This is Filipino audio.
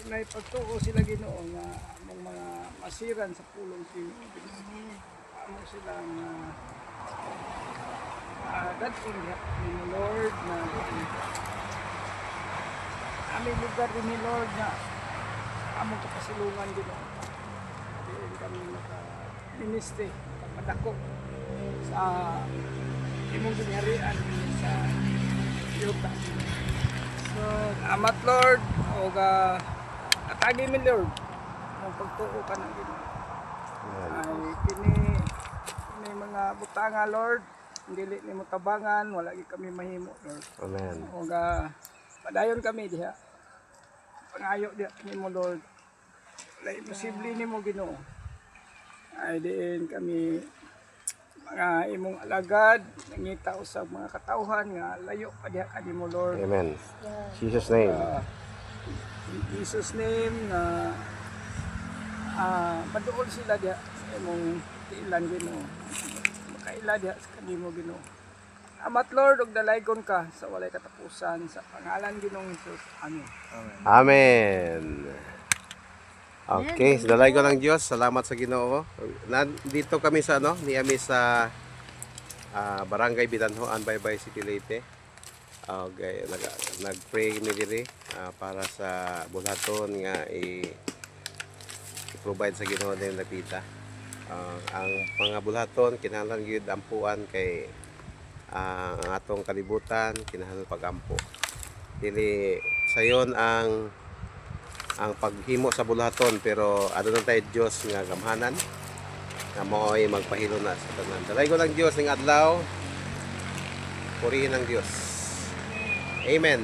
may pagtuo sila Ginoo nga among mga masiran sa pulong Ginoo. Amo silang dating ni Lord na aming lugar din ni Lord na among kapasilungan Ginoo. Diin kami maka-ministry, padako sa imong gingharian sa yuta. So, amat Lord, o atagi mi Lord, ang pagtuo ka ng Ginoo. Ay, kini mga butanga Lord, dili ni mo tabangan, wala gyud kami mahimo Lord. Amen. O padayon kami diha. Pangayo diha nimo Lord. Wala imposible nimo Ginoo. Ay diin kami mga imong alagad, nangita usab mga katawhan nga layo pa diha kanimo Lord. Amen. Jesus name. In Jesus name na maduol sila diha sa imong tiilan Ginoo. Makaila diha sa kanimo Ginoo. Amat Lord, og dalaygon ka sa walay katapusan sa pangalan Ginoong Hesus. Amen. Amen. Okay, sa dalay ko ng Diyos, salamat sa Ginoo. Nandito kami sa Niami sa Barangay Bidanhoan, Baybay City, Leyte. Okay, nag-pray mi diri para sa bulaton nga i-provide sa Ginoo din napita. Ang mga bulaton kinahanglan gyud ampuan kay ang atong kalibutan kinahanglan pagampo. Dili sayon ang paghimo sa bulaton, pero ano lang tayo Diyos nga gamhanan nga mao'y magpahilo na sa tanan. Dalay ko ng Diyos ng adlaw, purihin ng Diyos. Amen.